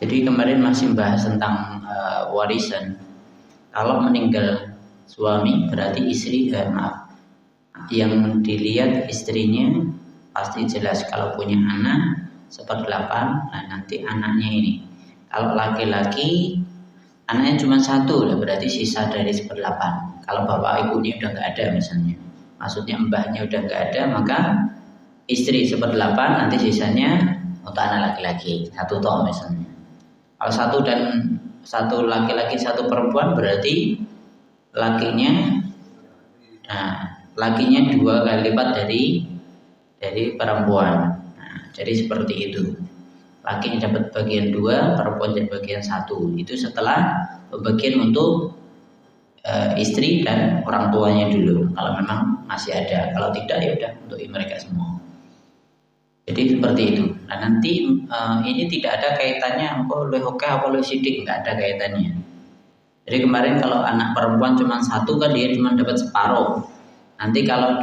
Jadi kemarin masih bahas tentang warisan. Kalau meninggal suami berarti istri, yang dilihat istrinya pasti jelas. Kalau punya anak 1/8, nah nanti anaknya ini. Kalau laki-laki anaknya cuma 1, lah berarti sisa dari 1/8. Kalau bapak ibunya udah nggak ada misalnya, maksudnya mbahnya udah nggak ada, maka istri 1/8, nanti sisanya untuk anak laki-laki 1 toh misalnya. Kalau 1 laki-laki 1 perempuan berarti lakinya 2 kali lipat dari perempuan. Nah, jadi seperti itu. Laki dapat bagian 2, perempuan dapat bagian 1. Itu setelah pembagian untuk istri dan orang tuanya dulu. Kalau memang masih ada, kalau tidak ya udah untuk mereka semua. Jadi seperti itu. Nah nanti ini tidak ada kaitannya apa lebih oke apa lebih sidik, nggak ada kaitannya. Jadi kemarin kalau anak perempuan cuma 1 kan dia cuma dapat separuh. Nanti kalau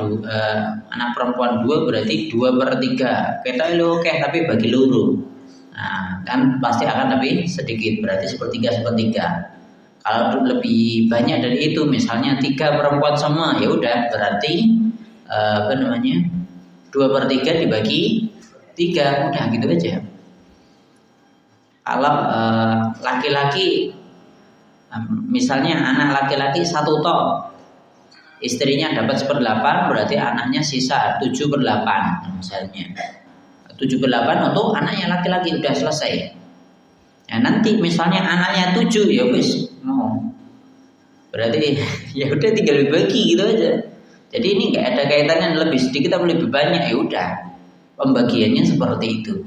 anak perempuan 2 berarti 2/3. Kita lo oke tapi bagi luru. Nah kan pasti akan lebih sedikit, berarti 1/3. Kalau lebih banyak dari itu, misalnya 3 perempuan semua, ya udah berarti 2/3 dibagi 3, udah gitu aja. Kalau laki-laki, misalnya anak laki-laki 1 toh, istrinya dapat 1/8, berarti anaknya sisa 7/8 misalnya. 7/8 untuk anaknya laki-laki, udah selesai. Nah, nanti misalnya anaknya 7, ya wis, berarti ya udah tinggal dibagi gitu aja. Jadi ini nggak ada kaitannya lebih sedikit atau lebih banyak, ya udah pembagiannya seperti itu.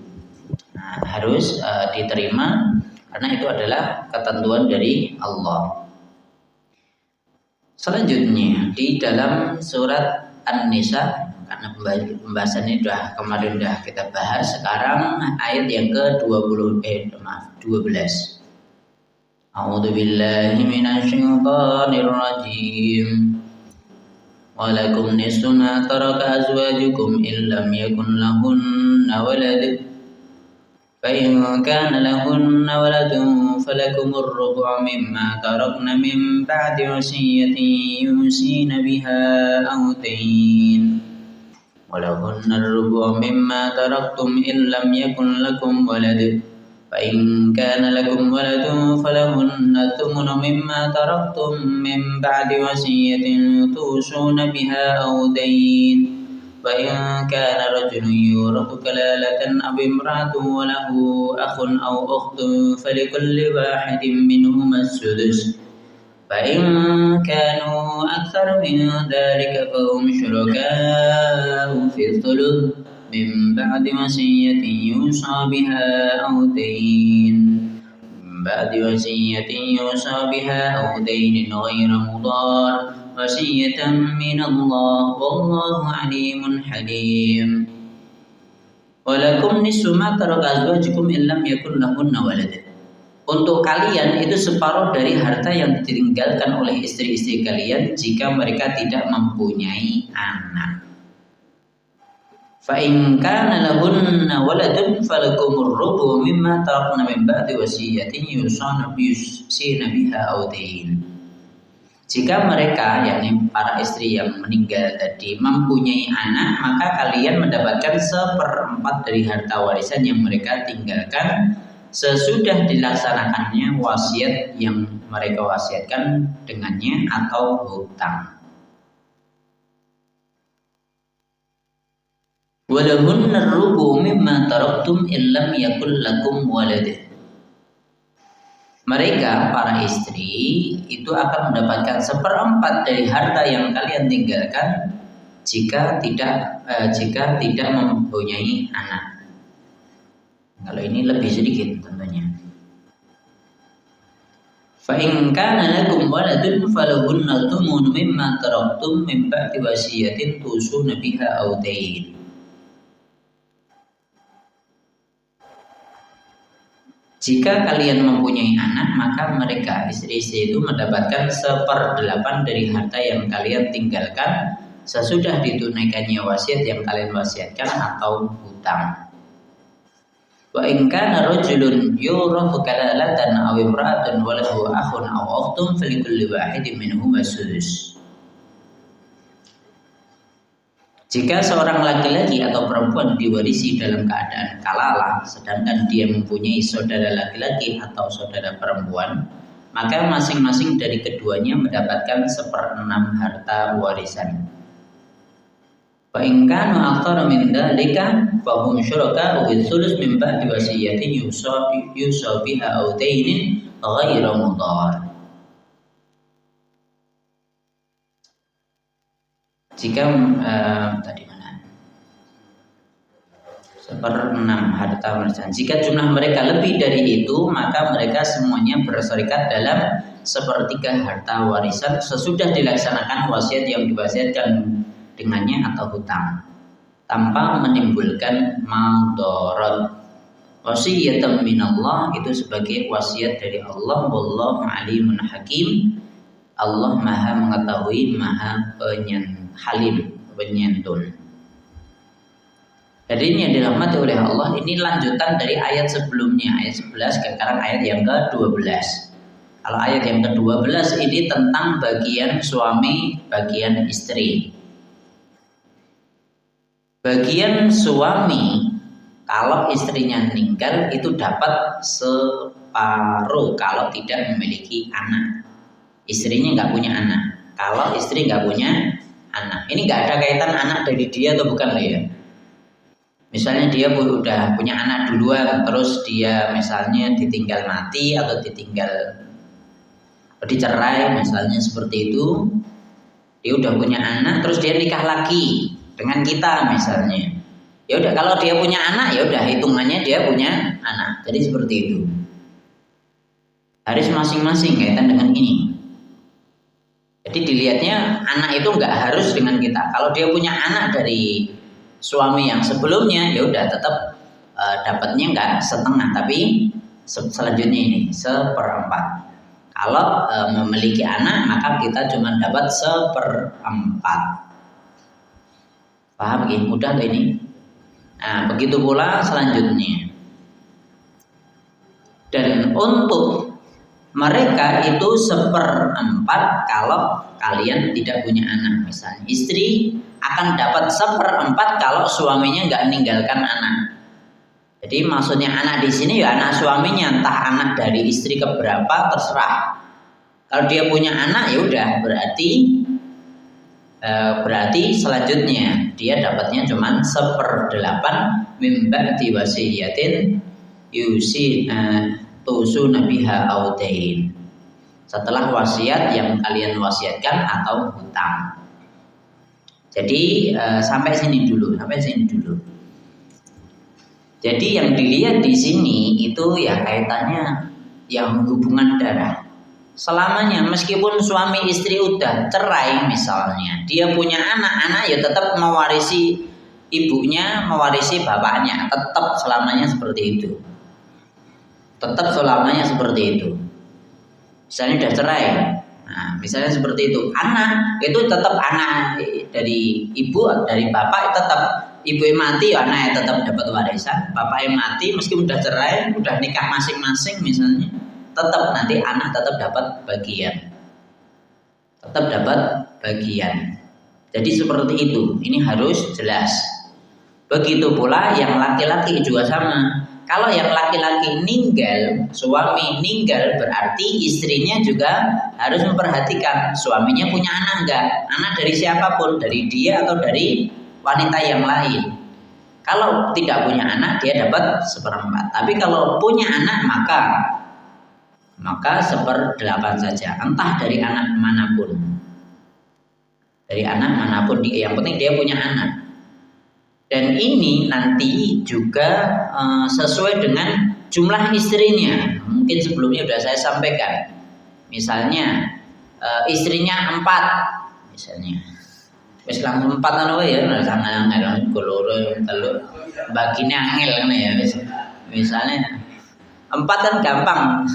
Nah, harus diterima karena itu adalah ketentuan dari Allah. Selanjutnya di dalam surat An-Nisa, karena pembahasannya kemarin kita bahas, sekarang ayat yang ke-12. A'udzubillahi minasyaitonir rajim. Walakum nisfu ma taraka azwajukum illam yakun lahunna walad. Fa in kana lahunna waladun falakumur rubu' mimma tarakna min ba'di wasiyatin yusina biha aw dayn. Walahunna ar-rubu' mimma taraktum illam yakun lakum walad. فإن كان لكم ولد فلهن الثمن مما تركتم من بعد وصية توصون بها أو دين وإن كان رجل يورث كلالة أو امرأة وله أخ أو أخت فلكل واحد منهما السدس فإن كانوا أكثر من ذلك فهم شركاء في الثلث من بعد وصية يوصى بها أو دين غير مضار وصية من الله والله عليم حليم. ولكم نصف ما ترك أزواجكم إن لم يكن لهن ولد. Untuk kalian itu separuh dari harta yang ditinggalkan oleh istri-istri kalian jika mereka tidak mempunyai anak. Fa in kana lahunna waladun falakumur rubu' mimma tarakna min ba'di wasiyatin yusina biha aw dayn. Jika mereka, yakni para istri yang meninggal tadi, mempunyai anak, maka kalian mendapatkan 1/4 dari harta warisan yang mereka tinggalkan sesudah dilaksanakannya wasiat yang mereka wasiatkan dengannya atau hutang. Walahunna ar-rubu' mimma taraktum illam yakul lakum walad. Mereka para istri itu akan mendapatkan 1/4 dari harta yang kalian tinggalkan jika tidak mempunyai anak. Kalau ini lebih sedikit tentunya. Fa in kana lakum waladun falahunna thumnu mimma taraktum min ba'di wasiyatin tusuna biha aw dayn. Jika kalian mempunyai anak, maka mereka istri-istri itu mendapatkan 1/8 dari harta yang kalian tinggalkan sesudah ditunaikannya wasiat yang kalian wasiatkan atau hutang. Wa in kana rajulun yurafu kalalatan aw imra'atun wa lahu akhun aw ukhtun falikulli wahidin minhum as-sudus. Jika seorang laki-laki atau perempuan diwarisi dalam keadaan kalalah, sedangkan dia mempunyai saudara laki-laki atau saudara perempuan, maka masing-masing dari keduanya mendapatkan 1/6 harta warisan. Fa in kanu aktsara min dzalika fa hum syuraka'u fil thuluts min ba'di wasiyatin yusa biha aw dainin ghairu mudhar. Jika tadi mana? 1/6 harta warisan. Jika jumlah mereka lebih dari itu, maka mereka semuanya berserikat dalam 1/3 harta warisan sesudah dilaksanakan wasiat yang diwasiatkan dengannya atau hutang, tanpa menimbulkan madharat. Wasiyatan minallah itu sebagai wasiat dari Allah. Wallahu alimun hakim. Allah Maha mengetahui, Maha Halim, penyantun. Hadirin yang dirahmati oleh Allah, ini lanjutan dari ayat sebelumnya, ayat 11 sekarang ayat yang ke-12. Kalau ayat yang ke-12 ini tentang bagian suami, bagian istri. Bagian suami kalau istrinya meninggal itu dapat separuh kalau tidak memiliki anak. Istrinya nggak punya anak. Kalau istri nggak punya anak, ini nggak ada kaitan anak dari dia atau bukan lah ya. Misalnya dia udah punya anak duluan, terus dia misalnya ditinggal mati atau dicerai, misalnya seperti itu. Dia udah punya anak, terus dia nikah lagi dengan kita misalnya. Ya udah, kalau dia punya anak ya udah hitungannya dia punya anak. Jadi seperti itu. Harus masing-masing kaitan dengan ini. Jadi dilihatnya anak itu nggak harus dengan kita. Kalau dia punya anak dari suami yang sebelumnya, ya udah tetap dapatnya nggak setengah, tapi selanjutnya ini 1/4. Kalau memiliki anak, maka kita cuma dapat 1/4. Paham ini? Mudah nggak ini? Nah, begitu pula selanjutnya. Dan untuk mereka itu 1/4 kalau kalian tidak punya anak. Misalnya istri akan dapat 1/4 kalau suaminya nggak meninggalkan anak. Jadi maksudnya anak di sini ya anak suaminya, entah anak dari istri keberapa terserah. Kalau dia punya anak ya udah berarti selanjutnya dia dapatnya cuma 1/8 min ba'di wasiyatin tusu nabiha audain, setelah wasiat yang kalian wasiatkan atau hutang. Jadi sampai sini dulu. Jadi yang dilihat di sini itu ya kaitannya yang hubungan darah. Selamanya meskipun suami istri udah cerai misalnya, dia punya anak ya tetap mewarisi ibunya, mewarisi bapaknya, tetap selamanya seperti itu. Tetap selamanya seperti itu. Misalnya udah cerai, nah, misalnya seperti itu. Anak itu tetap anak dari ibu, dari bapak tetap. Ibu yang mati, ya anak tetap dapat warisan. Bapak yang mati, meskipun udah cerai, udah nikah masing-masing misalnya, tetap nanti anak tetap dapat bagian. Jadi seperti itu. Ini harus jelas. Begitu pula yang laki-laki juga sama. Kalau yang laki-laki meninggal, suami meninggal, berarti istrinya juga harus memperhatikan suaminya punya anak enggak. Anak dari siapapun, dari dia atau dari wanita yang lain. Kalau tidak punya anak, dia dapat 1/4. Tapi kalau punya anak, maka 1/8 saja. Entah dari anak manapun. Yang penting dia punya anak. Dan ini nanti juga sesuai dengan jumlah istrinya. Mungkin sebelumnya sudah saya sampaikan. Misalnya istrinya 4, misalnya. Wis langsung 4 ya, sangat koloro telu bagine angel kan ya. Misalnya 4 kan gampang.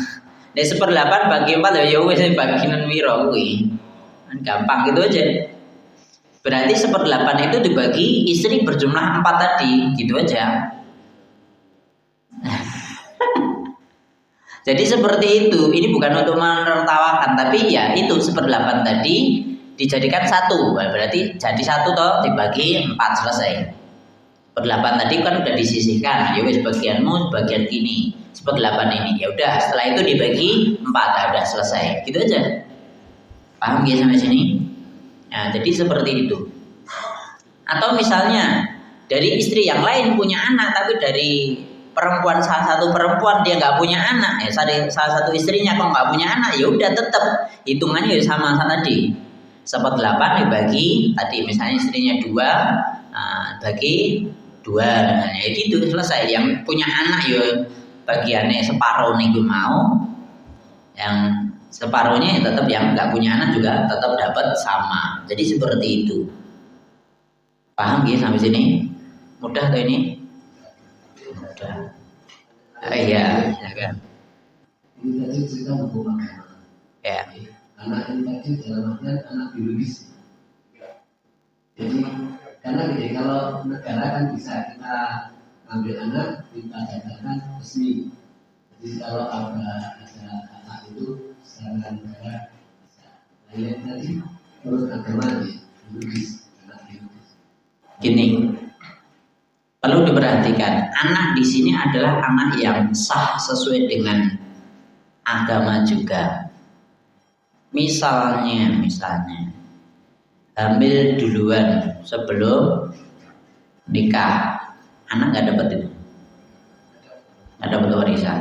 Nek 1/8 bagi 4 ya wis bagian wiro kuwi. Kan gampang gitu aja. Berarti 1/8 itu dibagi istri berjumlah 4 tadi, gitu aja. Jadi seperti itu. Ini bukan untuk menertawakan, tapi ya itu 1/8 tadi dijadikan 1. Berarti jadi 1 toh dibagi 4 selesai. 1/8 tadi kan udah disisihkan. Ya wis bagianmu bagian ini. 1/8 ini. Ya udah, setelah itu dibagi 4. Ya udah selesai. Gitu aja. Paham ya sampai sini? Nah, jadi seperti itu. Atau misalnya dari istri yang lain punya anak, tapi dari perempuan, salah satu perempuan dia nggak punya anak, ya salah satu istrinya kok nggak punya anak, ya udah tetap hitungannya ya sama tadi. 1/8 dibagi tadi, misalnya istrinya 2, bagi 2, ya gitu selesai. Yang punya anak ya bagiannya separuh nih gue mau, yang separuhnya ya tetap yang nggak punya anak juga tetap dapat sama. Jadi seperti itu. Paham ya sampai sini? Mudah tuh ini? Mudah. Iya, ya kan. Ini tadi cerita hubungan anak. Ya. Anak ini tadi dalam artian anak biologis. Jadi karena gini, kalau negara kan bisa kita ambil anak, kita daftarkan resmi. Jadi kalau ada anak itu secara negara bisa. Nah ini tadi menurut agama ya, biologis, anak biologis. Gini, perlu diperhatikan, anak di sini adalah anak yang sah sesuai dengan agama juga. Misalnya, hamil duluan sebelum nikah, anak nggak dapat itu, nggak dapat warisan.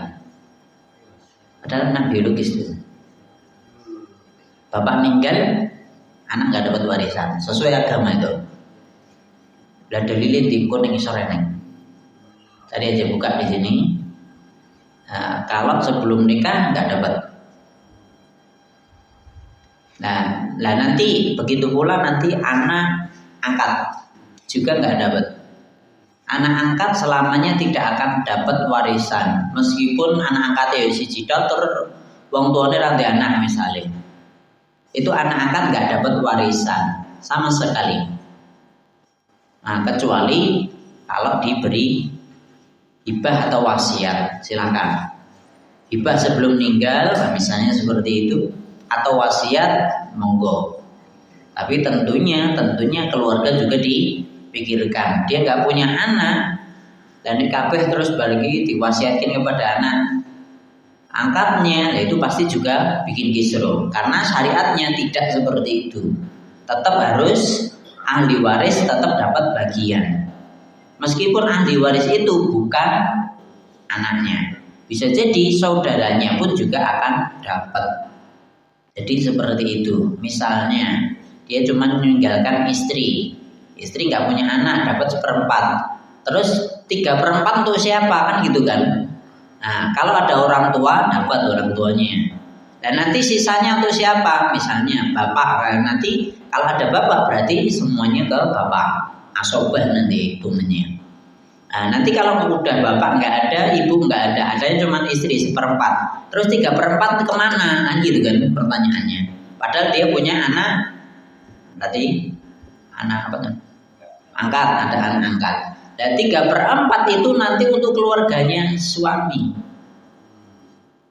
Padahal anak biologis itu. Bapak meninggal, anak nggak dapat warisan, sesuai agama itu. Lah dalilin di kuning sore neng. Tadi aja buka di sini. Nah, kalau sebelum nikah nggak dapat. Nah, nanti begitu pula nanti anak angkat juga nggak dapat. Anak angkat selamanya tidak akan dapat warisan, meskipun anak angkat ya siji tur wong tuane ra anak misalnya. Itu anak angkat nggak dapat warisan sama sekali. Nah, kecuali kalau diberi hibah atau wasiat, silakan. Hibah sebelum meninggal, misalnya seperti itu, atau wasiat, monggo. Tapi tentunya keluarga juga dipikirkan. Dia nggak punya anak, dan kabeh terus bagi diwasiatkan kepada anak angkatnya, itu pasti juga bikin kisruh. Karena syariatnya tidak seperti itu. Tetap harus ahli waris tetap dapat bagian. Meskipun ahli waris itu bukan anaknya, bisa jadi saudaranya pun juga akan dapat. Jadi seperti itu. Misalnya dia cuma meninggalkan istri nggak punya anak, dapat 1/4. Terus 3/4 untuk siapa kan gitu kan? Nah, kalau ada orang tua dapat orang tuanya. Dan nanti sisanya untuk siapa? Misalnya bapak, nanti kalau ada bapak berarti semuanya ke bapak. Asobah nanti hitungannya. Nah, nanti kalau udah bapak nggak ada, ibu nggak ada, adanya cuma istri 1/4. Terus 3/4 kemana? Nah, gitu kan pertanyaannya. Padahal dia punya anak tadi, anak apa kan? Angkat, ada anak angkat. Dan 3/4 itu nanti untuk keluarganya suami.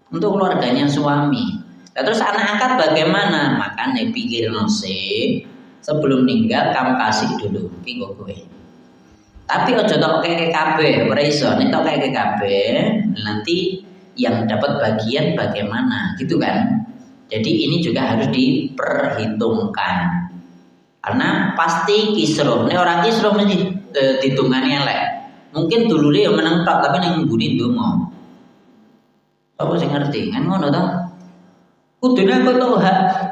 Untuk keluarganya suami. Nah, terus anak angkat bagaimana? Makanya pikir nasi sebelum meninggal kamu kasih dulu, kiko gue. Tapi ojo tok kayak KB, ora iso. Nek tok kayak KB, nanti yang dapat bagian bagaimana, gitu kan? Jadi ini juga harus diperhitungkan. Karena pasti kisruh. Nek orang kisruh mesti dihitungannya elek. Mungkin dulure yang menang tok tapi ning mburi ndonga. Apa sih ngerti? Kan ngono toh? Kudune kok tuh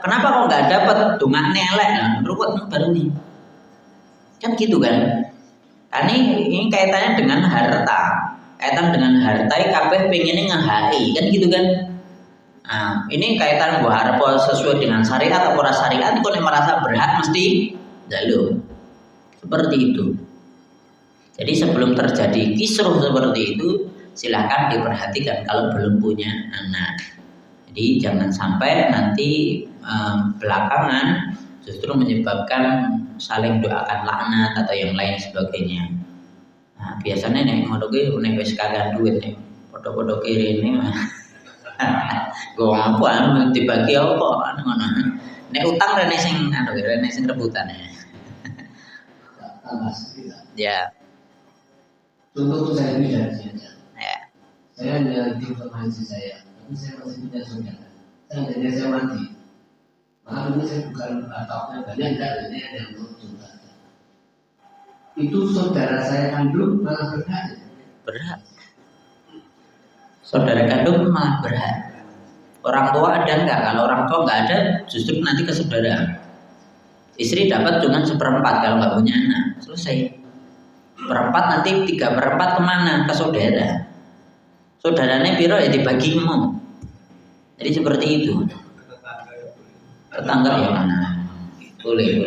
kenapa kok nggak dapat dongane elek? Nah, ruwet baru nih. Kan gitu kan? Ini kaitannya dengan harta. Kaitan dengan harta kabeh pengen ngehai, kan gitu kan? Nah, ini kaitan gua harap sesuai dengan syariat atau ora syariat, kok merasa berhak mesti jalur. Seperti itu. Jadi sebelum terjadi kisruh seperti itu, silakan diperhatikan kalau belum punya anak. Jadi jangan sampai nanti belakangan justru menyebabkan saling doakan laknat atau yang lain sebagainya. Nah, Nah, biasanya nek ngono kuwi nek wis kakean duit nek padha-padha kirene. Go apa anu dibagi apa anu ngono. Nek utang rene sing anu rene sing rebutan ya. tambah sedikit. Ya. Contoh saya ini saja. Ya. Saya hanya di informasi saya, tapi saya masih punya saudara. Seandainya saya mati, maaf ini saya bukan batoknya banyak enggak, ini ada yang juga. Itu saudara saya kandung malah berhak. Berhak. Saudara kandung malah berhak. Orang tua ada enggak? Kalau orang tua enggak ada, justru nanti ke saudara. Istri dapat cuma 1/4 kalau nggak punya anak, selesai. 1/4 nanti 3/4 kemana? Ke saudara. Saudaranya piro ya dibagimu. Jadi seperti itu. Tetangga ya mana? Boleh.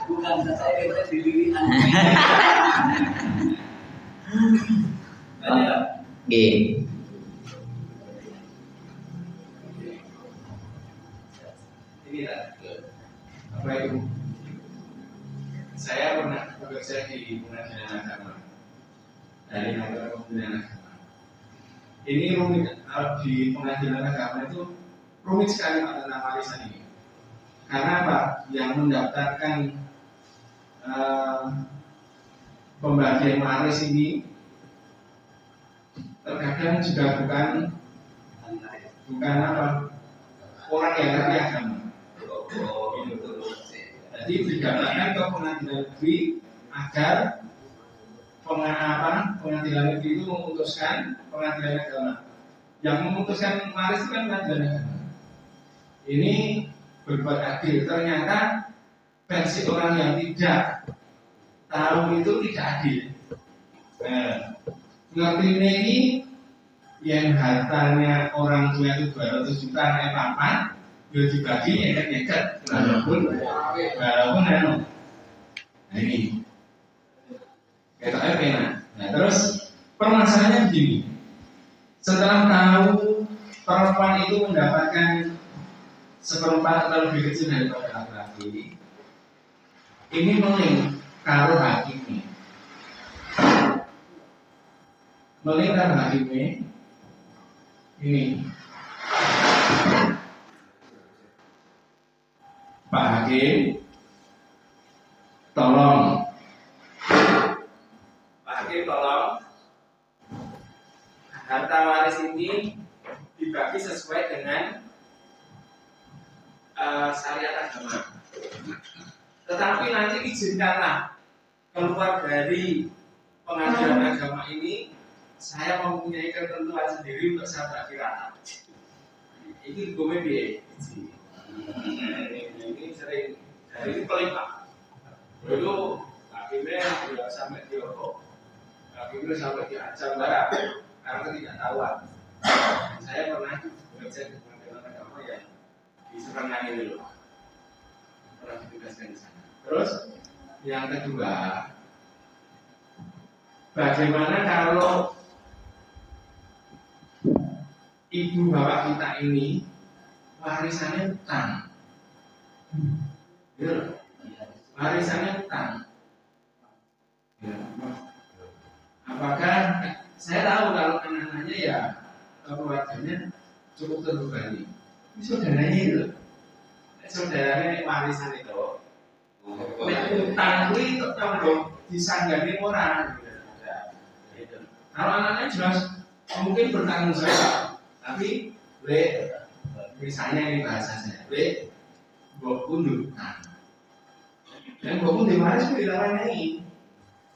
Bukan saya diri. Oke. Apa itu? Saya pernah bekerja di pengadilan agama dari lembaga pengadilan agama. Ini rumit di pengadilan agama itu rumit sekali Pak tentang warisan ini. Karena apa? Yang mendaftarkan pembagian waris ini terkadang juga bukan apa orang yang ngerti agama. Jadi didaftarkan ke pengadilan negeri agar pengadilan negeri itu memutuskan pengadilan agama. Yang memutuskan waris itu kan pengadilan agama. Ini berbuat adil. Ternyata versi orang yang tidak tahu itu tidak adil. Ngerti ini yang hartanya orang tua itu 200 juta naik papan, dia dibagi nyeket walaupun anu. Nah ini ketoknya penak. Nah terus permasalahannya begini. Setelah tahu perempuan itu mendapatkan 1/4 atau lebih kecil daripada laki-laki, ini meling kalau hakimnya. Meling kalau hakimnya ini Pak Hakim, tolong harta waris ini dibagi sesuai dengan syariat agama. Tetapi nanti izinkanlah keluar dari pengadilan agama ini, saya mempunyai ketentuan sendiri untuk saya bagi rata. Ini gue biaya. Ini sering dari itu pelik Pak. Dulu hakimnya sudah sampai diokok, hakimnya sampai diancam barang karena ketidaktahuan. Saya pernah bekerja di pengadilan agama yang di Semarang ini dulu, pernah ditugaskan di sana. Terus yang kedua, bagaimana kalau ibu bapak kita ini warisannya utang? Ya, warisannya utang. Ya. Apakah saya tahu kalau anak-anaknya ya keluarganya cukup terbebani. Ini saudaranya itu, saudaranya warisan itu, utang itu kalau disanggani orang. Kalau anaknya jelas mungkin bertanggung jawab, tapi misalnya ini bahasanya, mbok pun utang. Dan mbok pun diwaris kok dilawanai.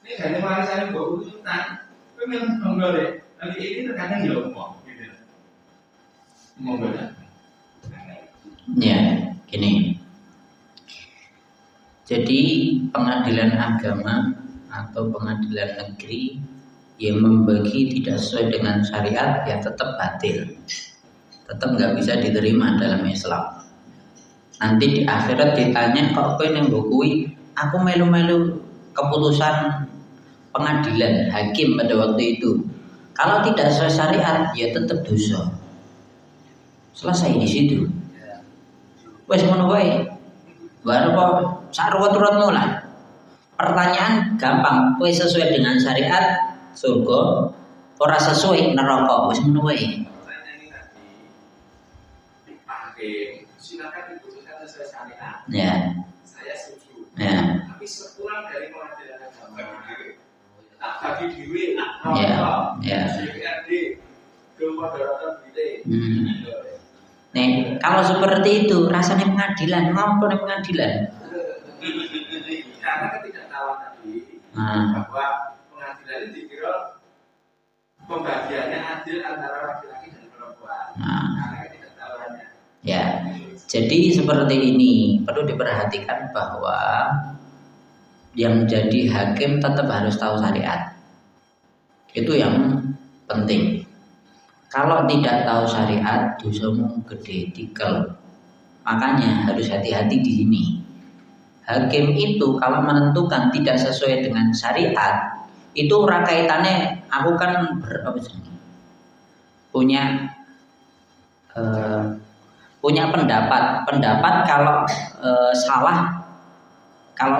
Ini gane warisane mbok pun utang. Kowe men nggolek. Nanti ini terkadang ya omong gitu. Ngomong dah. Ya, gini. Jadi pengadilan agama atau pengadilan negeri yang membagi tidak sesuai dengan syariat ya tetap batil, tetap nggak bisa diterima dalam Islam. Nanti di akhirat ditanya, kok kowe yang bukui aku melu-melu keputusan pengadilan hakim pada waktu itu. Kalau tidak sesuai syariat ya tetap dosa. Selesai di situ. Wes ngono wae. Baru kok sak ruwet-ruwetmu lah. Pertanyaan gampang, kowe sesuai dengan syariat surga, ora sesuai neraka, wis ngono wae. Saya ini tadi dipakai, silakan diputuskan sesuai syariat. Ya. Saya setuju. Ya. Tapi sekurang dari pengadilan agama, tak bagi dewi, Ya. Ya. DPRD, ke moderator BT. Nih, kalau seperti itu rasanya pengadilan, ngapa nih pengadilan? Karena ketidaktahuan tadi Nah. bahwa pengadilan ini dikira pembagiannya adil antara laki-laki dan perempuan. Nah. Karena ketidaktahuannya. Ya, jadi seperti ini perlu diperhatikan bahwa yang jadi hakim tetap harus tahu syariat. Itu yang penting. Kalau tidak tahu syariat, dosamu gede tikel. Makanya harus hati-hati di sini. Hakim itu kalau menentukan tidak sesuai dengan syariat, itu ora kaitannya. Aku kan punya pendapat kalau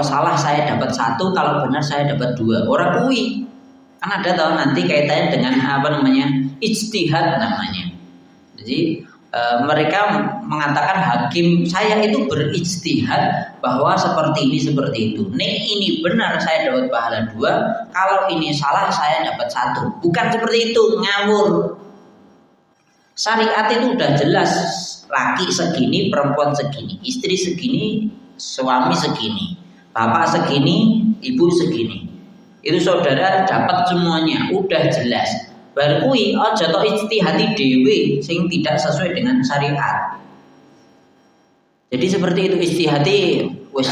salah saya dapat 1, kalau benar saya dapat 2. Orang kui kan ada tahu nanti kaitannya dengan ijtihad namanya. Jadi mereka mengatakan hakim saya itu berijtihad bahwa seperti itu. Nih ini benar saya dapat pahala 2, kalau ini salah saya dapat 1. Bukan seperti itu, ngawur. Syariat itu udah jelas, laki segini, perempuan segini, istri segini, suami segini, bapak segini, ibu segini. Itu saudara dapat semuanya, udah jelas. Baru kui aja tok ijtihadi dhewe sing tidak sesuai dengan syariat. Jadi seperti itu ijtihadi wis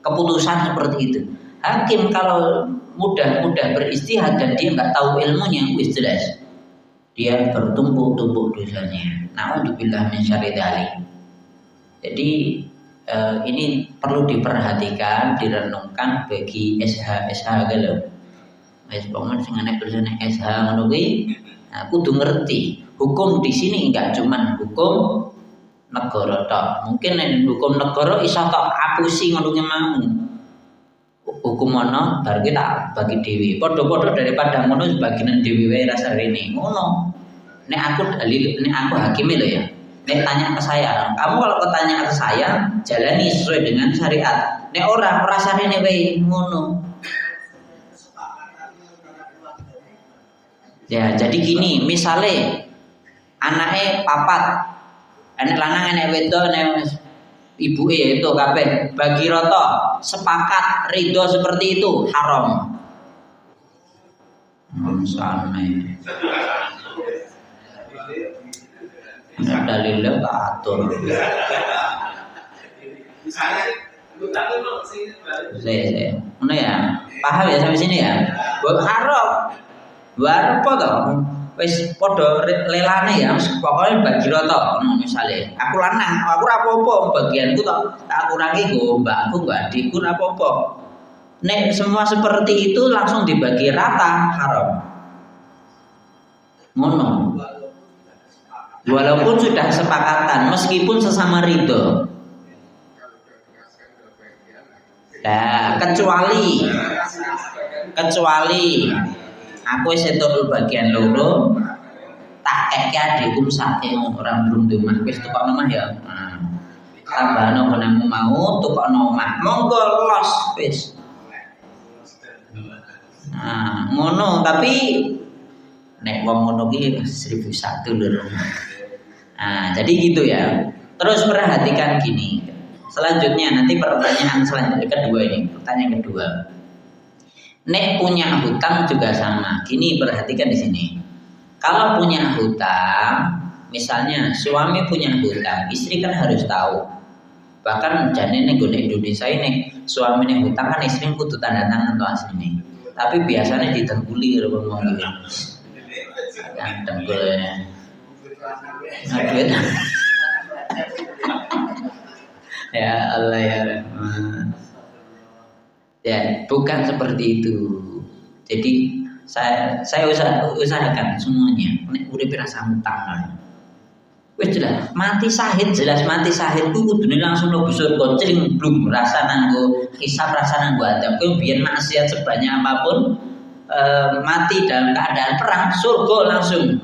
keputusan seperti itu. Hakim kalau mudah beristihad dan dia nggak tahu ilmunya, wis jelas dia bertumpuk-tumpuk dosanya. Na'udzubillah min syarri dzalik. Jadi ini perlu diperhatikan, direnungkan bagi SH gitu. Wis pokoke sing ana tulisane SH ngono kuwi, kudu ngerti. Hukum di sini enggak cuman hukum negara tok. Mungkin nek hukum negara iso tok apusi ngono ki mau. Hukum ana bar kita bagi dhewe. Padha-padha daripada ngono sebagian dhewe wae rasa rene. Ngono. Nek aku hakime lho ya. Nek tanya ke saya, kamu kalau ketanya ke saya, jalani sesuai dengan syariat. Nek ora rene wae ngono. Ya, jadi gini, misalnya anaknya papat, anak lanang, anak wedok, anak ibu itu kabeh bagi rata, sepakat ridho seperti itu haram. Sanai. Dalilnya tak atur. Saya, mana ya? Paham ya sampai sini ya? Buat haram. War apa to? Wis padha lelane ya, pokoknya bagi rata. Misale, aku lanang, aku ora apa-apa, bagianku tak kurangi go mbakku, mbak adikku ora apa-apa. Nek semua seperti itu langsung dibagi rata haram. Ngono. Walaupun sudah sepakatan, meskipun sesama ridho. Nah, kecuali aku setor bagian loro tak kek adikku sate orang belum omah wis tukok omah ya. Tambahno konamu mau tukokno omah. Monggo los wis. Nah, ngono tapi nek wong ngono ki 1001 lho. Nah, jadi gitu ya. Terus perhatikan gini. Selanjutnya nanti pertanyaan selanjutnya kedua ini, pertanyaan kedua. Nek punya hutang juga sama. Gini perhatikan di sini. Kalau punya hutang, misalnya suami punya hutang, istri kan harus tahu. Bahkan jane ning gone Indonesia ini suamine hutang kan istri kudu tanda tangan to asline. Tapi biasanya ditengkuli karo ngomong gitu. Yang tengkul. Aduh. Ya Allah ya Rahman. Ya, bukan seperti itu. Jadi saya usahakan semuanya. Nek urip rasa hutang. Wis jelas mati syahid, jelas mati syahid ku kudune langsung mlebu surga cling blum rasa nanggo hisab rasa nanggo adab. Kowe biyen maksiat sebanyak apapun mati dalam keadaan perang surga langsung.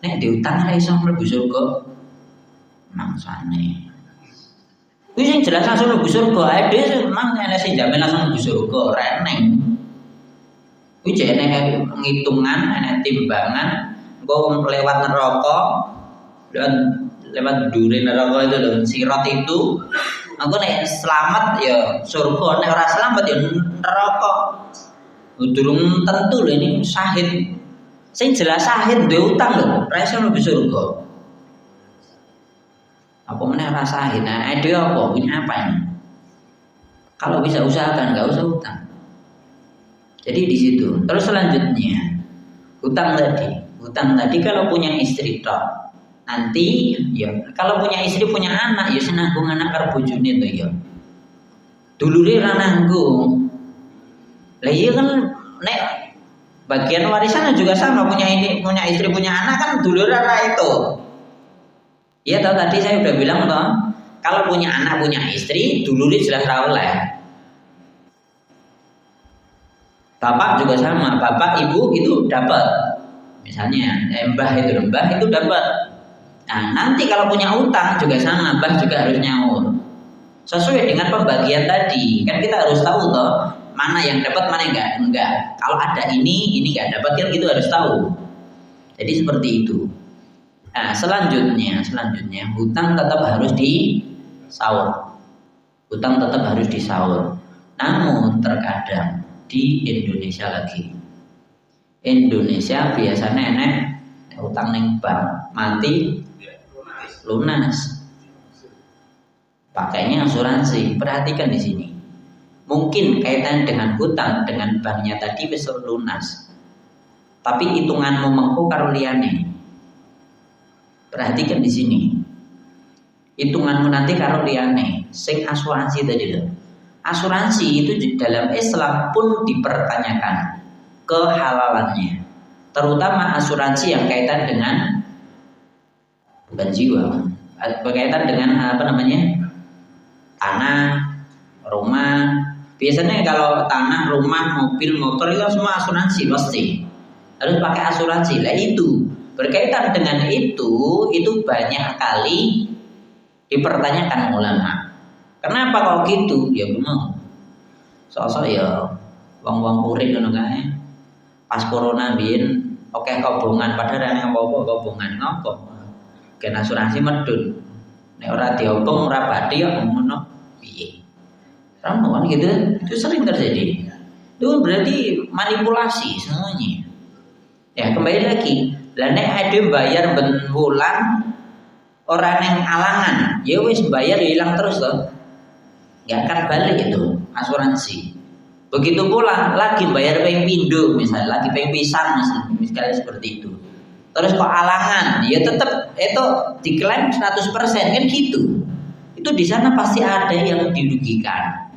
Nek diutang ora iso mlebu surga. Mangsane. Kuwi sing jelas langsung mlebu surga. Ade mang ana sing jamin langsung mlebu surga ora eneng. Kuwi jek enek ngitungan, enek timbangan, engko lewat neraka dan lewat duri neraka itu loh, sirat itu aku nek selamat ya surga, nek ora selamat ya neraka. Durung tentu lho ini syahid. Sing jelas syahid duwe utang lho, ora iso mlebu surga. Apa meneh ora syahid? Nah, ide apa? Punya apa ini? Kalau bisa usahakan, enggak usah utang. Jadi di situ. Terus selanjutnya utang tadi kalau punya istri tok. Nanti ya kalau punya istri punya anak ya senanggung anak karo bojone to ya. Dulure ra nanggung. Lah iya kan nek bagian warisan juga sama punya istri punya anak kan dulure ra itu. Ya tahu tadi saya udah bilang toh kalau punya anak punya istri dulure jelas ra oleh. Bapak juga sama, bapak ibu itu dapat. Misalnya mbah itu dapat. Nah, nanti kalau punya utang juga sama, mbah juga harus nyaur. Sesuai dengan pembagian tadi, kan kita harus tahu toh mana yang dapat, mana yang enggak. Kalau ada ini enggak dapat kan gitu harus tahu. Jadi seperti itu. Nah, selanjutnya hutang tetap harus disaur. Hutang tetap harus disaur. Namun terkadang di Indonesia biasanya enek utang ning bank mati lunas. Pakainya asuransi. Perhatikan di sini. Mungkin kaitan dengan hutang dengan banknya tadi wis lunas. Tapi hitunganmu mengko karo liyane. Perhatikan di sini. Hitunganmu nanti karo liyane. Sing asuransi tadi lho. Asuransi itu dalam Islam pun dipertanyakan kehalalannya. Terutama asuransi yang kaitan dengan bukan jiwa, berkaitan dengan tanah, rumah. Biasanya kalau tanah, rumah, mobil, motor itu semua asuransi pasti harus pakai asuransi. Lah itu berkaitan dengan itu banyak kali dipertanyakan ulama. Kenapa kok gitu? Ya benar. Sosok ya wong-wong urip ngono kae. Pas corona biyen oke kobongan padahal ana apa-apa kobongan ngopo. Kena asuransi medun. Nek ora diobong ora bathi ya ngono piye. Kan gitu. Itu sering terjadi. Itu berarti manipulasi semuanya. Ya kembali lagi. Lah nek ade bayar ben wulan ora neng alangan, ya wis bayar ya hilang terus toh. Enggak akan balik itu asuransi. Begitu pula lagi bayar ping pindho misalnya lagi ping pisan misalnya seperti itu. Terus kok alangan, ya tetap itu diklaim 100% kan gitu. Itu di sana pasti ada yang dirugikan.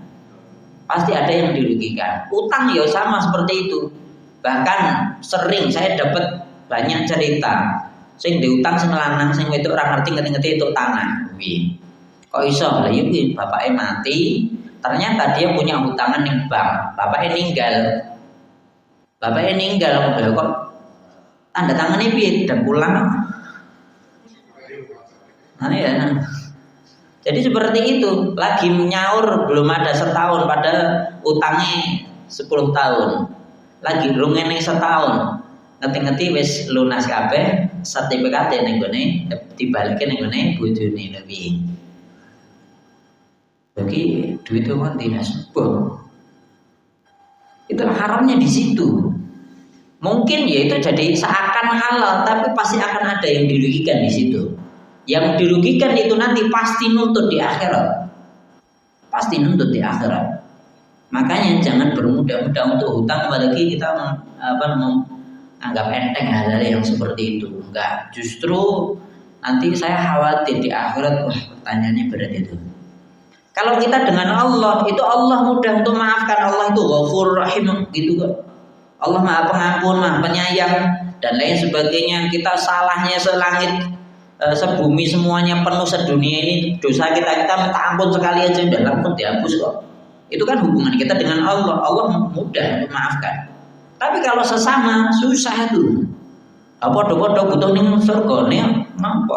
Pasti ada yang dirugikan. Utang ya sama seperti itu. Bahkan sering saya dapat banyak cerita. Sing diutang sing lanang sing wedok ora ngerti itu tanah. Kok iso? Lah yo bapake mati, ternyata dia punya hutangan ning bank. Bapaknya ninggal kok tanda tangannya piye dan pulang. Nah ya. Jadi seperti itu, lagi nyaur belum ada setahun padahal utangnya 10 tahun. Lagi rungene setahun. Ngerti-ngerti wis lunas kabeh, sertifikate ning gone dibalike ning gone bojone lebih. Bagi duit itu kan tidak sebuah. Itulah haramnya di situ. Mungkin ya itu jadi seakan halal, tapi pasti akan ada yang dirugikan di situ. Yang dirugikan itu nanti pasti nuntut di akhirat. Pasti nuntut di akhirat. Makanya jangan bermudah-mudah untuk hutang, apalagi kita menganggap enteng hal-hal yang seperti itu. Enggak, justru nanti saya khawatir di akhirat, wah pertanyaannya berat itu. Kalau kita dengan Allah, itu Allah mudah untuk maafkan. Allah itu Ghafur Rahim gitu kok. Allah Maha Pengampun, Maha Penyayang dan lain sebagainya. Kita salahnya selangit, sebumi semuanya penuh sedunia ini dosa kita minta ampun sekali aja udah langsung dihapus kok. Itu kan hubungan kita dengan Allah. Allah mudah untuk maafkan. Tapi kalau sesama susah tuh. Podo-podo butuh ning surga nih mampu.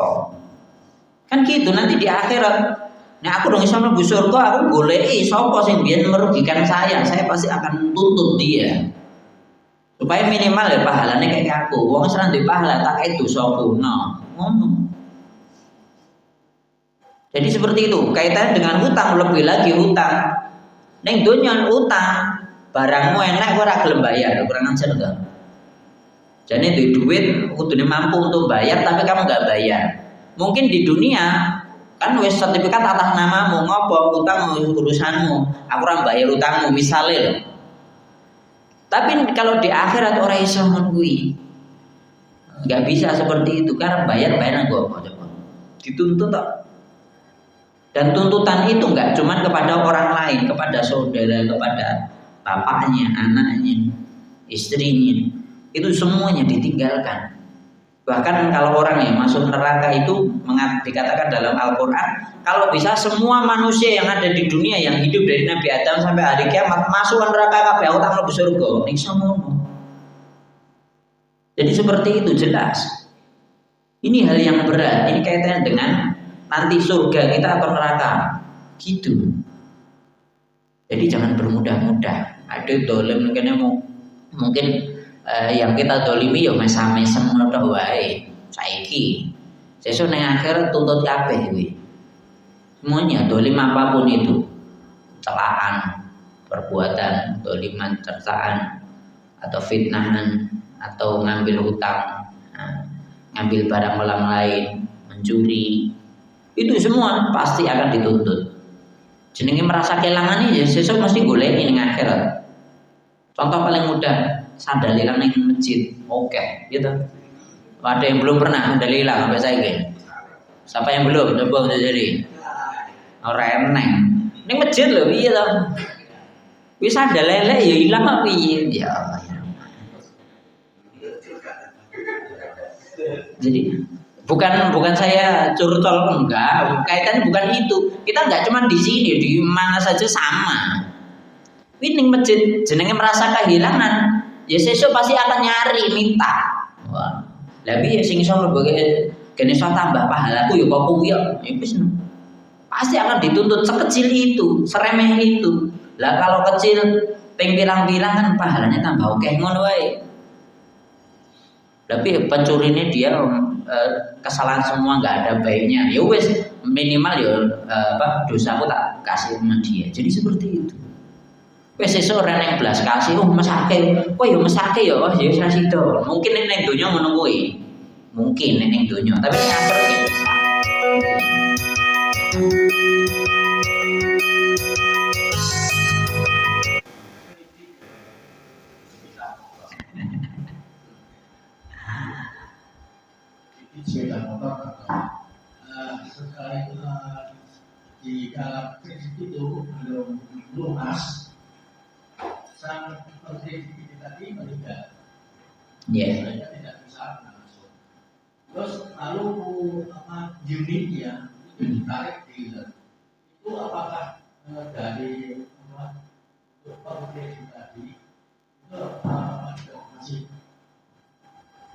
Kan gitu nanti di akhirat. Nah aku dong iso mlebu surga, aku goleki sapa sing biyen merugikan saya pasti akan tuntut dia. Supaya minimal ya pahalanya kayak aku. Wong wis ra duwe pahala tak kae dosaku. Nah, ngono. Jadi seperti itu, kaitannya dengan hutang, lebih lagi hutang. Ning donya utang, barangmu enak kowe ora gelem bayar, kurang ajar to. Jadi di duit kudune mampu untuk bayar tapi kamu nggak bayar. Mungkin di dunia kan wis sertifikat atas namamu, ngopo utang urusanmu, aku ora bayar utangmu misalnya loh. Tapi kalau di akhirat orang iso ngono kuwi. Enggak bisa seperti itu karena bayar nggak apa coba. Dituntut tak. Dan tuntutan itu enggak cuma kepada orang lain, kepada saudara, kepada bapaknya, anaknya, istrinya. Itu semuanya ditinggalkan. Bahkan kalau orang yang masuk neraka itu dikatakan dalam Al-Quran, kalau bisa semua manusia yang ada di dunia yang hidup dari Nabi Adam sampai hari kiamat masuk neraka kabeh utang mlebu surga. Ning semono. Jadi seperti itu jelas. Ini hal yang berat. Ini kaitannya dengan nanti surga kita atau neraka. Gitu. Jadi jangan bermudah-mudah. Ada dolim mungkin yang kita dolimi ya mesam-mesem ngono wae. Saiki. Sesuk ning akhirat tuntut kabeh kuwi. Semuanya dolim apapun itu. Celaan, perbuatan, doliman, cercaan atau fitnahan atau ngambil hutang, ngambil barang orang lain, mencuri. Itu semua pasti akan dituntut. Jenenge merasa kehilangan ya sesuk mesti goleki ning akhirat. Contoh paling mudah, sandal hilang ning masjid. Oke, gitu. Ada yang belum pernah sandal hilang sampai saiki? Siapa yang belum? Coba jadi. Ora eneng. Ning masjid lho, iya to. Wis sandal lelek ya hilang apa piye? Ya Allah. Jadi bukan saya curcol enggak, kaitannya bukan itu. Kita enggak cuma di sini, di mana saja sama. Ning masjid jenenge merasa kehilangan, ya sesuk pasti akan nyari minta. Wah, tapi ya sing iso mlebu kene iso tambah pahalaku ya kok kuwi ya wis. Pasti akan dituntut sekecil itu, seremeh itu. Lah kalau kecil ping pirang-pirang kan pahalanya tambah oke ngono wae. Tapi pencuri ini dia kesalahan semua nggak ada baiknya. Ya wes minimal ya dosaku tak kasih sama dia. Jadi seperti itu. Wes sesuk ora ning blas kasih mesake. Oh ya mesake ya wah ya ora sida. Mungkin ning donya ngono kuwi. Mungkin ning donya, tapi ning akhirat ya bisa. Sepeda motor atau setelah itu di dalam kredit itu belum lunas sang kredit tadi meninggal, saya tidak bisa langsung. Terus lalu unitnya itu ditarik dealer, itu apakah dari kredit tadi itu masih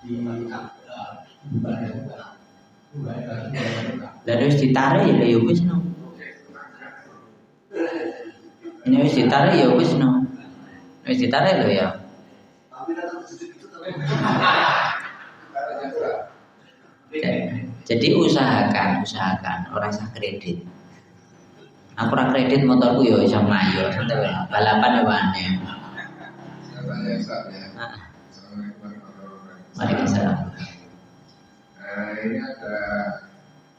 di Lah wis ditarik ya wis no. Ini wis ditarik ya wis no. Wis ditarik lho ya. Jadi usahakan orang sah kredit. Aku ora kredit motorku ya iso mlayu, santai wae. Balapan ya wane. Waalaikumsalam. Ini ada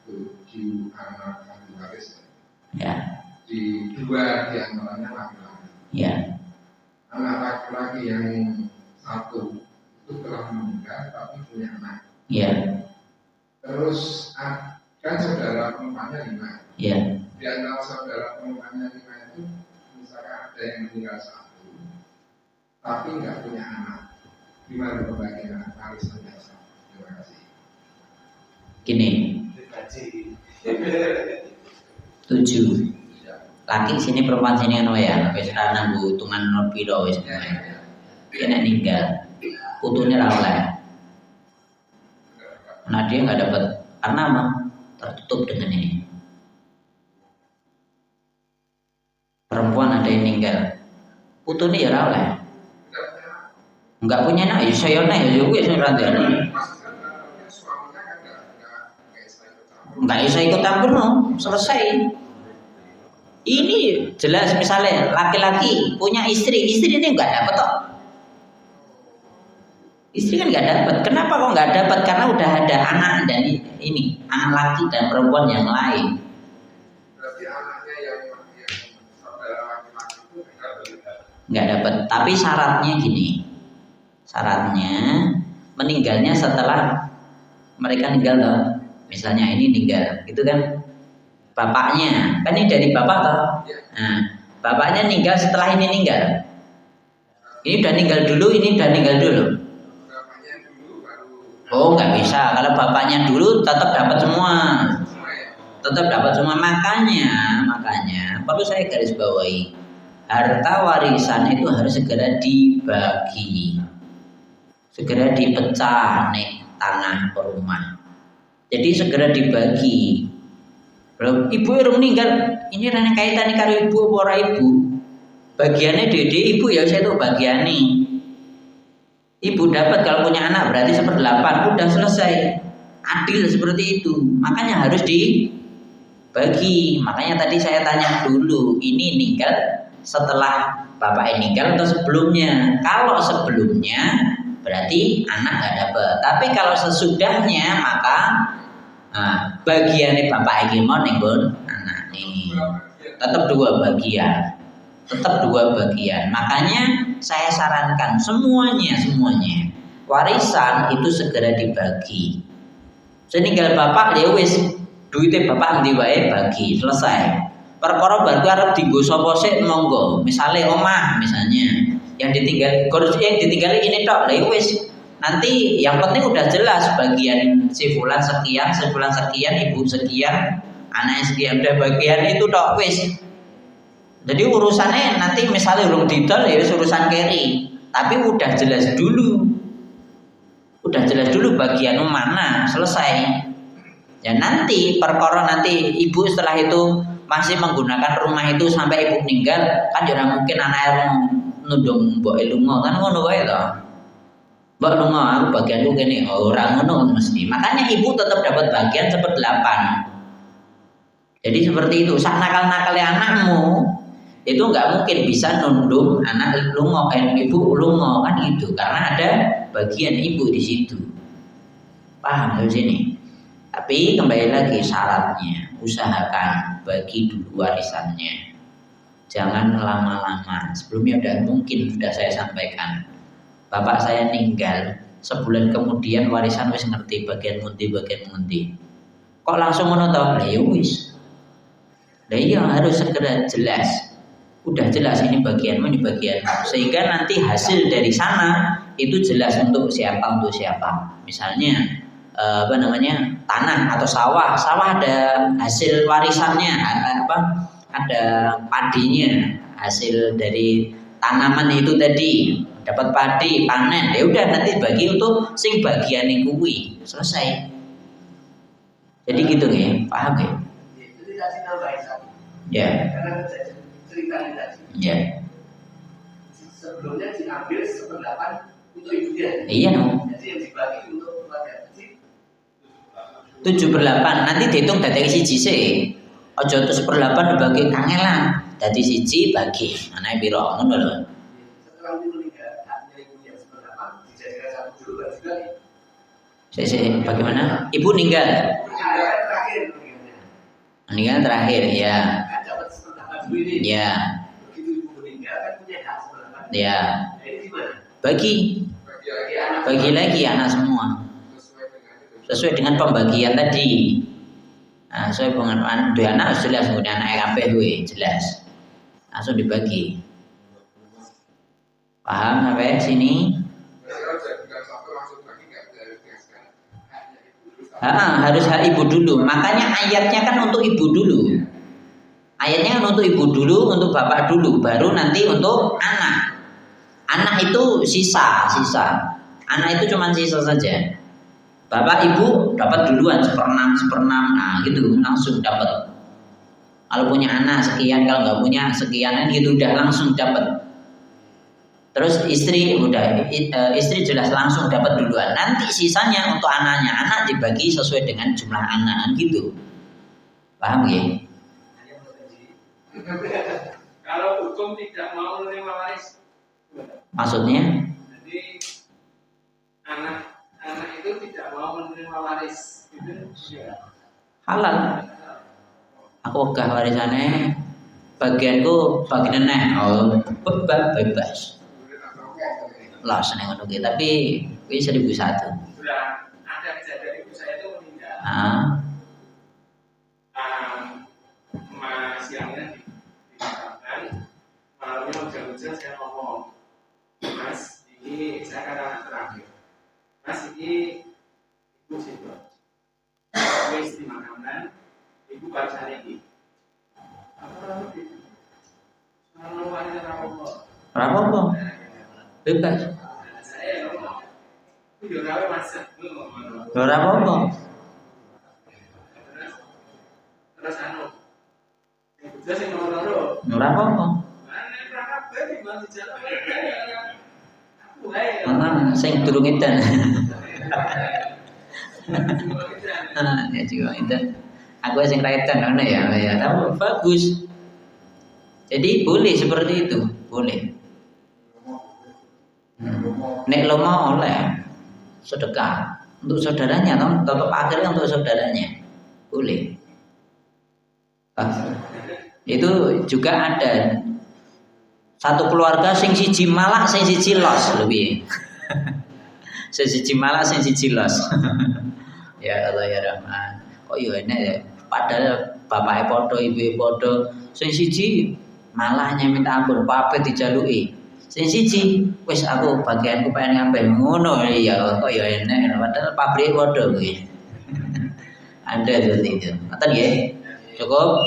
7 anak ahli waris. Ya. Di 2 di antaranya laki-laki. Ya. Anak laki-laki yang 1 itu telah meninggal tapi punya anak. Ya. Terus kan saudara perempuannya 5. Ya. Di antara saudara perempuannya 5 itu misalkan ada yang meninggal 1 tapi nggak punya anak. Gimana pembagian anak warisan biasa? Terima kasih. Gini, Digaji. 7. Laki sini perempuan sini kan ya, wis ra nanggo hitungan nomor piro wis. Kena ninggal. Putune ra oleh. Nah dia nggak dapat karena apa? Tertutup dengan ini. Perempuan ada yang meninggal, putune ya ora oleh. Enggak punya anak, ya saya nek ya wis ora ndane. Enggak bisa ikut campur no, selesai. Ini jelas misalnya laki-laki punya istri ini enggak dapat toh. Istri kan enggak dapat. Kenapa kok enggak dapat? Karena udah ada anak dan ini, anak laki dan perempuan yang lain. Berarti anaknya yang saudara laki-laki itu Enggak dapat. Tapi syaratnya gini. Syaratnya meninggalnya setelah mereka meninggal toh. Misalnya ini meninggal, gitu kan? Bapaknya, kan ini dari bapak toh. Nah, bapaknya meninggal setelah ini meninggal. Ini udah meninggal dulu, ini udah meninggal dulu. bapaknya dulu baru Oh, nggak bisa. Kalau bapaknya dulu tetap dapat semua. Tetap dapat semua. Makanya perlu saya garis bawahi. Harta warisan itu harus segera dibagi. Segera dipecah nih tanah rumah. Jadi segera dibagi. Kalau ibu yang meninggal, ini rene kaitannya karo ibu apa ora ibu? Bagiannya dede ibu ya saya tuh bagiannya. Ibu dapat kalau punya anak berarti 1/8 udah selesai. Adil seperti itu. Makanya harus dibagi. Makanya tadi saya tanya dulu, ini meninggal setelah bapak meninggal atau sebelumnya? Kalau sebelumnya berarti anak nggak dapat. Tapi kalau sesudahnya maka bagiannya bapak iki mau nenggon anak nih. Tetap 2 bagian. Tetap 2 bagian. Makanya saya sarankan semuanya warisan itu segera dibagi. Seninggal bapak ya wis duitnya bapak endi wae bagi, selesai. Perkara baru arep dienggo sapa sik monggo. Misale omah misalnya yang ditinggali ini tok lha wis. Nanti yang penting udah jelas bagian si fulan sekian, ibu sekian, anaknya sekian, udah bagian itu tok wis. Jadi urusannya nanti misalnya urung didol ya urusan carry, tapi udah jelas dulu. Bagian mana selesai. Ya nanti perkara nanti ibu setelah itu masih menggunakan rumah itu sampai ibu meninggal, kan ora mungkin anaknya nundung mbok lunga kan ngono wae to. Mbak lunga aku bagianku kene ora ngono mesti. Makanya ibu tetap dapat bagian 1/8. Jadi seperti itu, sak nakal-nakalnya anakmu itu nggak mungkin bisa nundung anak lunga, ibu lunga kan gitu, karena ada bagian ibu di situ. Paham dari sini? Tapi kembali lagi syaratnya, usahakan bagi dulu warisannya. Jangan lama-lama. Sebelumnya sudah saya sampaikan. Bapak saya meninggal, sebulan kemudian warisan wis ngerti bagian mundi. Kok langsung ngono to? Lah ya wis. Lah iya harus segera jelas. Udah jelas ini bagianmu, ini bagianmu. Sehingga nanti hasil dari sana itu jelas untuk siapa. Misalnya tanah atau sawah ada hasil warisannya, ada padinya, hasil dari tanaman itu tadi dapat padi panen, ya udah nanti bagi untuk sing bagian yang kuwi selesai. Jadi gitu ya, paham ya? Itu tadi nambahin satu. Ya. Karena cerita ini tadi. Ya. Sebelumnya diambil 1/8 untuk ibunya. Iya no. Jadi yang dibagi untuk keluarga kecil 7/8 nanti dihitung dari siji sih. Ojo terus 1/8 dibagi kangelan. Dadi siji bagi. Anake piro ngono lho. setelah itu meninggal, haknya ibunya 1/8 dijadikan satu dulu baru juga. Bagaimana? Ibu meninggal. Meninggal terakhir ya. Kan dapat 1/8 dulu ini. Ya. Begitu ibu meninggal kan punya hak 1/8. Ya. Nah, ini gimana? Bagi lagi anak semua. Sesuai dengan pembagian tadi. Nah, sesuai dengan dua anak jelas, kemudian anak KPW jelas. Langsung dibagi. Paham sampai sini? Harus hak ibu dulu. Makanya ayatnya kan untuk ibu dulu. Ayatnya kan untuk ibu dulu, untuk bapak dulu, baru nanti untuk anak. Anak itu sisa. Anak itu cuma sisa saja. Bapak ibu dapat duluan seperenam, nah gitu langsung dapat. Kalau punya anak sekian, kalau nggak punya sekian gitu udah langsung dapat. Terus istri istri jelas langsung dapat duluan. Nanti sisanya untuk anaknya, anak dibagi sesuai dengan jumlah anak gitu. Paham ya? Kalau hukum tidak mau menerima waris, Maksudnya? jadi anak itu tidak mau menerima waris, itu Halal. Aku ogah warisannya, bagianku bagi nenek. Oh, bebas. Lah seneng ngono ki, tapi kuwi 1001. sudah ada kejadian ibu saya itu meninggal. Siangnya dimakamkan, malamnya hujan-hujan saya ngomong, Mas, ini saya kan anak terakhir. Mas, ini ibu situ. Wis dimakamkan, ibu barisan ini. Apa itu? Kalau wanita Apa? Bebas. Saya ngomong, itu juga masak. Ora apa-apa. Terus terus yang nomor Ora apa-apa. Sing durung edan. Ya juga edan. Aku sing ra edan ngono ya. Tapi bagus. Jadi boleh seperti itu, boleh. Nek lomo oleh sedekah untuk saudaranya, tetap akhirnya untuk saudaranya boleh. Itu juga ada satu keluarga sing siji malak sing siji los lebih. Sing siji malak sing siji los. Ya Allah ya Rahman. Kok yo enek ya. Padahal bapake padha, ibuke padha. Sing siji malahnya minta ampun, pape dijaluki. Sing siji wis aku bagianku pengen ngambil ngono ya kok ya enek padahal pabrik padha kuwi. Ada seperti itu. Ngoten nggih. Cukup.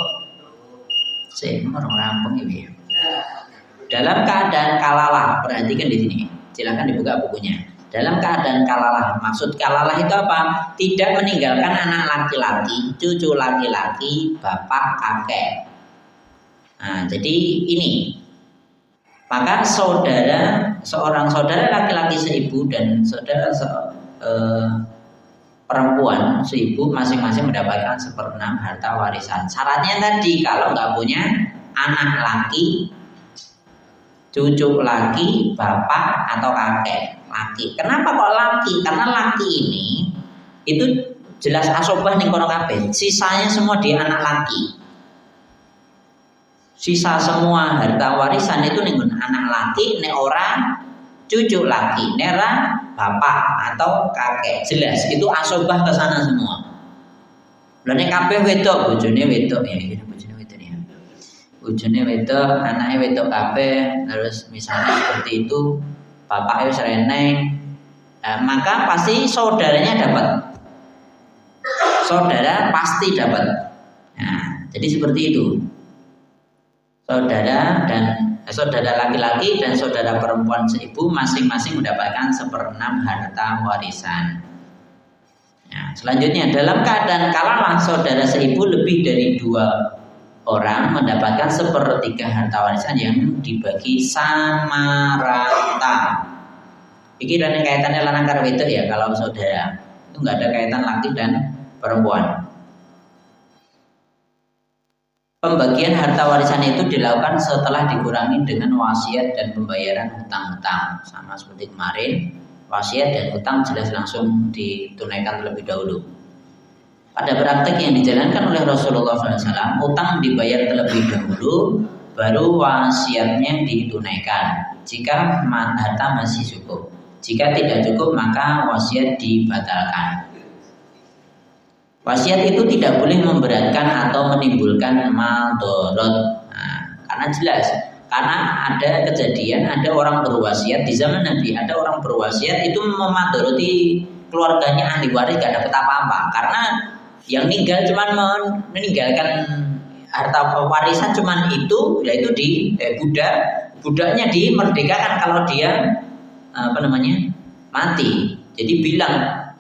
Saya orang rampung ini. Dalam keadaan kalalah, perhatikan di sini. Silakan dibuka bukunya. Dalam keadaan kalalah, maksud kalalah itu apa? Tidak meninggalkan anak laki-laki, cucu laki-laki, bapak, kakek. Nah, jadi ini. Maka seorang saudara laki-laki seibu dan saudara perempuan seibu masing-masing mendapatkan 1/6 harta warisan. Syaratnya tadi kalau nggak punya anak laki, cucu laki, bapak atau kakek laki. Kenapa kok laki? Karena laki ini itu jelas asobah ning kono kabeh. Sisanya semua dia anak laki. Sisa semua harta warisan itu ning anak laki, nek ora cucu laki, nera bapak atau kakek, jelas itu asobah ke sana semua. Lha nek kabeh wedok, bojone wedok ya, iki bojone wedok ya. Bojone wedok, anake wedok kabeh, terus misalnya seperti itu, bapaknya wis reneng, maka pasti saudaranya dapat. Saudara pasti dapat. Nah, jadi seperti itu. Saudara laki-laki dan saudara perempuan seibu masing-masing mendapatkan 1/6 harta warisan. Nah, selanjutnya dalam keadaan kalalah saudara seibu lebih dari 2 orang mendapatkan 1/3 harta warisan yang dibagi sama rata. Iki dan kaitannya lanang karo wedok ya kalau saudara itu nggak ada kaitan laki dan perempuan. Pembagian harta warisan itu dilakukan setelah dikurangi dengan wasiat dan pembayaran hutang-hutang. Sama seperti kemarin, wasiat dan hutang jelas langsung ditunaikan terlebih dahulu. Pada praktek yang dijalankan oleh Rasulullah SAW, hutang dibayar terlebih dahulu, baru wasiatnya ditunaikan. Jika harta masih cukup, jika tidak cukup maka wasiat dibatalkan. Wasiat itu tidak boleh memberatkan atau menimbulkan madorot. Nah, karena jelas, karena ada kejadian, ada orang berwasiat di zaman Nabi, ada orang berwasiat itu memadoroti keluarganya ahli waris gak dapat apa-apa, karena yang meninggal cuman meninggalkan harta warisan cuman itu, yaitu di budaknya dimerdekakan kalau dia mati. Jadi bilang,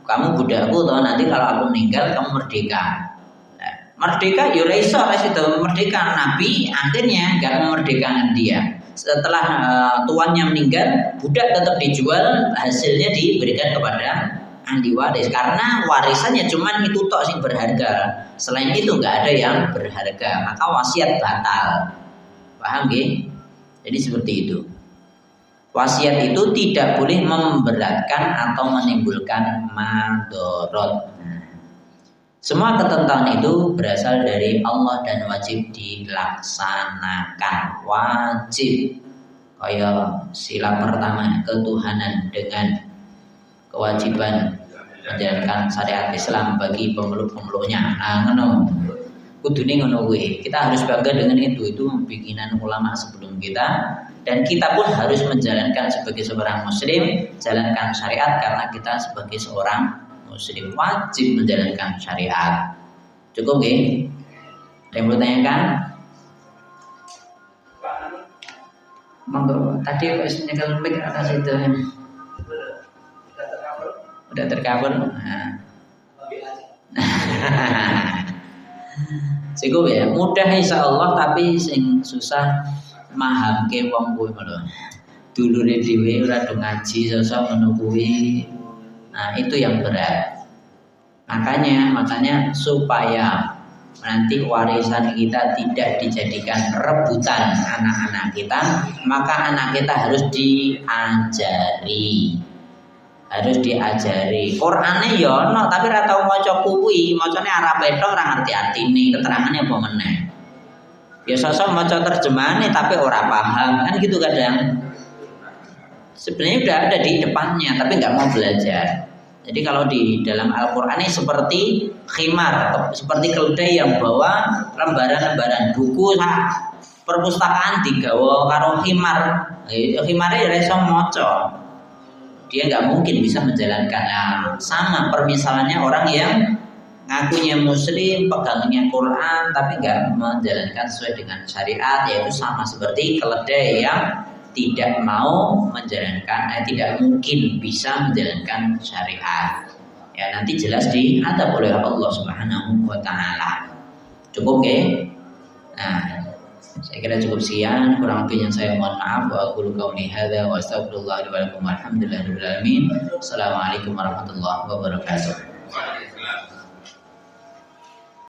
kamu budakku toh, nanti kalau aku meninggal kamu merdeka. Merdeka ya iso itu merdeka. Nabi akhirnya nggak memerdekakan dia. Setelah tuannya meninggal, budak tetap dijual, hasilnya diberikan kepada ahli waris, karena warisannya cuman itu tok sing berharga. Selain itu nggak ada yang berharga, maka wasiat batal. Paham nggih? Jadi seperti itu. Wasiat itu tidak boleh memberatkan atau menimbulkan madorot. Semua ketentuan itu berasal dari Allah dan wajib dilaksanakan. Wajib. Kayak sila pertama, ketuhanan dengan kewajiban menjalankan syariat Islam bagi pemeluk-pemeluknya. Ngono. Kudune ngono kuwi. Kita harus bangga dengan itu. Itu bikinan ulama sebelum kita, dan kita pun harus menjalankan sebagai seorang muslim, jalankan syariat karena kita sebagai seorang muslim wajib menjalankan syariat. Cukup nggih? Ada yang mau tanyakan? Monggo. Tadi wis nyekel mic atas itu. Udah tercover. Nah. Cukup ya, mudah insyaallah, tapi sing susah mahamke wong kuwi lho. Dulure dhewe ora do ngaji sosok ngono kuwi. Nah, itu yang berat. Makanya supaya nanti warisan kita tidak dijadikan rebutan anak-anak kita, maka anak kita harus diajari. Qur'ane ya ono, tapi ora tau maca kuwi, macane Arab tok ora ngerti artine, keterangane apa meneh. Ya sosok maca terjemahane tapi ora paham, kan gitu kadang. Sebenarnya udah ada di depannya tapi nggak mau belajar. Jadi kalau di dalam Al-Qur'an ini seperti khimar, seperti keledai yang bawa lembaran-lembaran buku perpustakaan digawa karo khimar. Khimare ya iso maca. Dia nggak mungkin bisa menjalankan. Nah, sama permisalannya orang yang ngakunya muslim, pegangnya Quran tapi nggak menjalankan sesuai dengan syariat, yaitu sama seperti keledai yang tidak mau menjalankan, tidak mungkin bisa menjalankan syariat. Ya nanti jelas diadab oleh Allah Subhanahu wa taala. Cukup nggih? Nah, saya kira cukup sekian, kurang lebihnya saya mohon maaf. Wa aqulu qauli hadza wa astaghfirullah li wa lakum walhamdulillahirabbil alamin. Assalamualaikum warahmatullahi wabarakatuh.